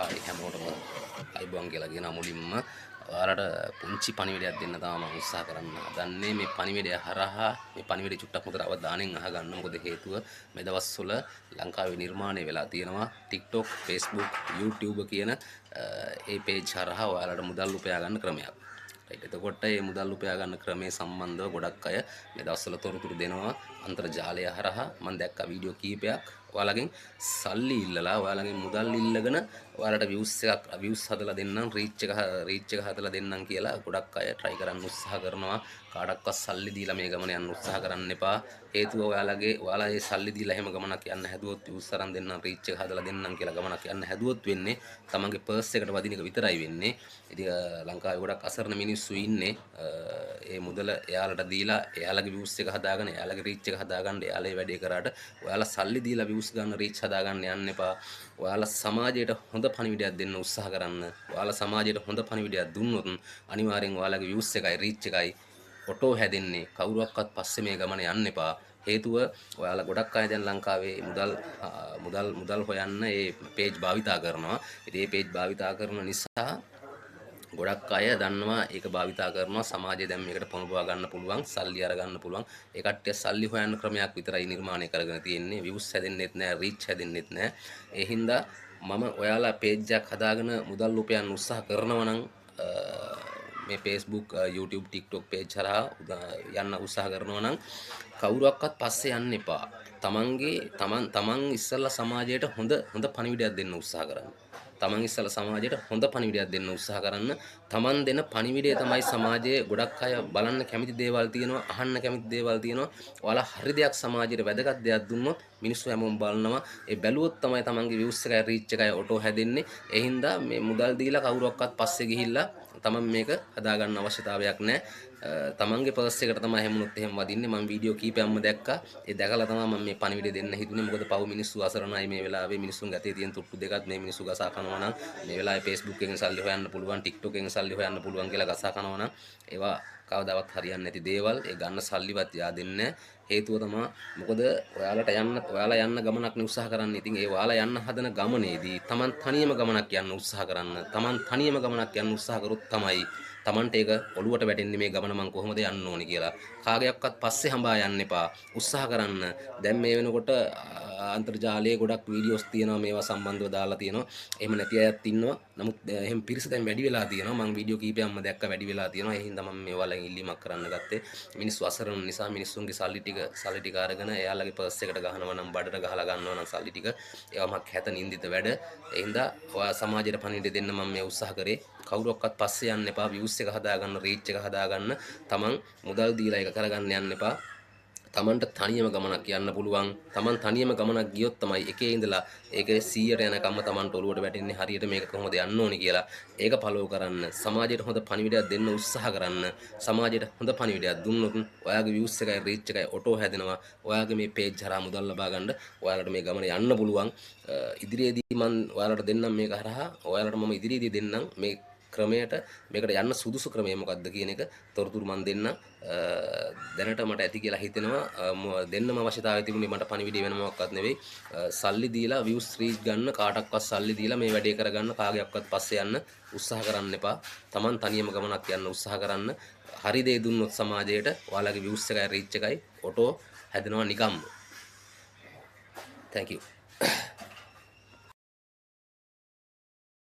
ආයි හැමෝටම අයිබෝන් කියලා කියන මුලින්ම ඔයාලට පුංචි පණිවිඩයක් දෙන්න තමයි මම උත්සාහ කරන්න හදන්නේ. මේ පණිවිඩය හරහා මේ පණිවිඩය චුට්ටක් මුතර අවධානයෙන් අහගන්න. මොකද හේතුව මේ දවස්වල ලංකාවේ නිර්මාණය වෙලා තියෙනවා TikTok, Facebook, YouTube කියන ඒ page හරහා ඔයාලට මුදල් උපයා ගන්න ක්‍රමයක්. එතකොට මේ මුදල් උපයා ගන්න ක්‍රමයේ සම්බන්ධව ගොඩක් අය මේ දවස්වල තොරතුරු දෙනවා අන්තර්ජාලය හරහා. මම දැක්කා වීඩියෝ කීපයක් ඔයාලගෙන් සල්ලි ඉල්ලලා ඔයාලගෙන් මුදල් ඉල්ලගෙන ඔයාලට views හදලා දෙන්නම් reach එක හදලා දෙන්නම් කියලා ගොඩක් අය try කරන්න උත්සාහ කරනවා. කාටවත් සල්ලි දීලා මේ ගමන යන්න උත්සාහ කරන්න එපා. හේතුව ඔයාලා මේ සල්ලි දීලා එහෙම ගමනක් යන්න හැදුවොත් views අරන් දෙන්නම් reach එක හදලා දෙන්නම් කියලා ගමනක් යන්න හැදුවොත් වෙන්නේ තමන්ගේ purse එකට වදින එක විතරයි වෙන්නේ. ඉතින් ලංකාවේ ගොඩක් අසරණ මිනිස්සු ඉන්නේ ඒ මුදල එයාලට දීලා එයාලගේ views එක හදාගෙන එයාලගේ reach එක හදාගන්න එයාලා ඒ වැඩේ කරාට ඔයාලා සල්ලි දීලා views ගන්න reach හදාගන්න යන්න එපා. ඔයාලා සමාජයට හොඳ පණිවිඩයක් දෙන්න උත්සාහ කරන්න. ඔයාලා සමාජයට හොඳ පණිවිඩයක් දුන්නොත් අනිවාර්යෙන් ඔයාලගේ views එකයි reach එකයි ඔටෝ හැදෙන්නේ. කවුරුවක්වත් පස්සේ මේ ගමන යන්න එපා. හේතුව ඔයාලා ගොඩක් අය දැන් ලංකාවේ මුදල් හොයන්න ඒ page භාවිතා කරනවා. ඉතින් මේ page භාවිතා කරන නිසා ගොඩක් අය දන්නවා ඒක භාවිතා කරනවා සමාජයේ දැන් මේකට පොළඹවා ගන්න පුළුවන් සල්ලි අර ගන්න පුළුවන් ඒ කට්ටිය සල්ලි හොයන්න ක්‍රමයක් විතරයි නිර්මාණය කරගෙන තියෙන්නේ views හැදෙන්නෙත් නැහැ reach හැදෙන්නෙත් නැහැ ඒ හින්දා මම ඔයාලා page එකක් හදාගෙන මුදල් උපයන්න උත්සාහ කරනවා නම් මේ Facebook YouTube TikTok page හරහා යන්න උත්සාහ කරනවා නම් කවුරුවක්වත් පස්සේ යන්න එපා තමන් ඉස්සෙල්ලා සමාජයට හොඳ පණිවිඩයක් දෙන්න උත්සාහ කරන්න තමන් ඉස්සලා සමාජයට හොඳ පණිවිඩයක් දෙන්න උත්සාහ කරන්න. තමන් දෙන පණිවිඩය තමයි සමාජයේ ගොඩක් අය බලන්න කැමති දේවල් තියෙනවා, අහන්න කැමති දේවල් තියෙනවා. ඔයාලා හරි දෙයක් සමාජයට වැදගත් දෙයක් දුන්නොත් මිනිස්සු හැමෝම බලනවා. ඒ බැලුවොත් තමයි තමන්ගේ views එකයි reach එකයි ඔටෝ හැදෙන්නේ. ඒ හින්දා මේ මුදල් දීලා කවුරුවක්වත් පස්සේ ගිහිල්ලා තමන් මේක හදාගන්න අවශ්‍යතාවයක් නැහැ. තමන්ගේ පර්ස් එකට තමයි හැමුණොත් එහෙම වදින්නේ. මම වීඩියෝ කීපයක්ම දැක්කා. ඒ දැකලා තමයි මම මේ පණිවිඩය දෙන්න හිතුනේ. මොකද පව් මිනිස්සු අසරණයි මේ වෙලාවේ. මිනිස්සුන් ගතේ තියෙන තුට්ටු දෙකත් මේ මිනිස්සු ගසා කනවා නම් මේ වෙලාවේ Facebook එකෙන් සල්ලි හොයන්න පුළුවන්, TikTok එකෙන් සල්ලි හොයන්න පුළුවන් කියලා ගසා කනවා නම් ඒවා කවදාවත් හරියන්නේ නැති දේවල්. ඒ ගන්න සල්ලිවත් yaadෙන්නේ හේතුව තමයි මොකද ඔයාලා යන්න ගමනක් නේ උත්සාහ කරන්නේ. ඉතින් ඒ ඔයාලා යන්න හදන ගමනේදී Taman තනියම ගමනක් යන්න උත්සාහ කරන්න. Taman තනියම ගමනක් යන්න උත්සාහ කරොත් තමයි Tamante ඒක ඔළුවට වැටෙන්නේ මේ ගමන මං කොහොමද යන්න ඕනි කියලා. කාගයක්වත් පස්සේ හඹා යන්න එපා. උත්සාහ කරන්න. දැන් මේ වෙනකොට අන්තර්ජාලයේ ගොඩක් වීඩියෝස් තියෙනවා මේවා සම්බන්ධව දාලා තියෙනවා. එහෙම නැති අයත් ඉන්නවා. නමුත් එහෙම පිරිස දැන් වැඩි වෙලා තියෙනවා. මං වීඩියෝ කීපයක්ම දැක්ක වැඩි වෙලා තියෙනවා. ඒ හින්දා මම මේවා වලින් ඉල්ලීමක් කරන්න ගත්තේ. මිනිස්සු අසරණ නිසා මිනිස්සුන්ගේ සල්ලි ටික අරගෙන එයාලගේ පර්ස් එකට ගහනවා නම් බඩට ගහලා ගන්නවා නම් සල්ලි ටික ඒවා මක් හැත නින්දිත වැඩ. ඒ හින්දා ඔයා සමාජයට පණිවිඩ දෙන්න මම මේ උත්සාහ කරේ. කවුරක්වත් පස්සේ යන්න එපා. views එක හදාගන්න, reach එක හදාගන්න. තමන් මුදල් දීලා ඒක කරගන්න යන්න එපා. තමන්ට තනියම ගමනක් යන්න පුළුවන්. තමන් තනියම ගමනක් ගියොත් තමයි එකේ ඉඳලා ඒකේ 100ට යනකම්ම තමන්ට ඔලුවට වැටෙන්නේ හරියට මේක කොහොමද යන්න ඕනි කියලා. ඒක ෆලෝ කරන්න. සමාජයට හොඳ පණිවිඩයක් දෙන්න උත්සාහ කරන්න. සමාජයට හොඳ පණිවිඩයක් දුන්නොත් ඔයාගේ views එකයි reach එකයි ඔටෝ හැදෙනවා. ඔයාගේ මේ page හරහා මුදල් ලබා ගන්න ඔයාලට මේ ගමන යන්න පුළුවන්. ඉදිරියේදී මම ඔයාලට දෙන්නම් මේක හරහා. ඔයාලට මම ඉදිරියේදී දෙන්නම් මේ ක්‍රමයට මේකට යන්න සුදුසු ක්‍රමය මොකක්ද කියන එක තොරතුරු මම දෙන්න දැනට මට ඇති කියලා හිතෙනවා දෙන්නම අවශ්‍යතාවය තිබුණේ මට පණිවිඩය වෙන මොකක්වත් නෙවෙයි සල්ලි දීලා views reach ගන්න කාටවත් සල්ලි දීලා මේ වැඩේ කරගන්න කාගයක්වත් පස්සේ යන්න උත්සාහ කරන්න එපා Taman තනියම ගමනක් යන්න උත්සාහ කරන්න හරි දේ දුන්නොත් සමාජයට ඔයාලගේ views එකයි reach එකයි ඔටෝ හැදෙනවා නිකම්ම thank you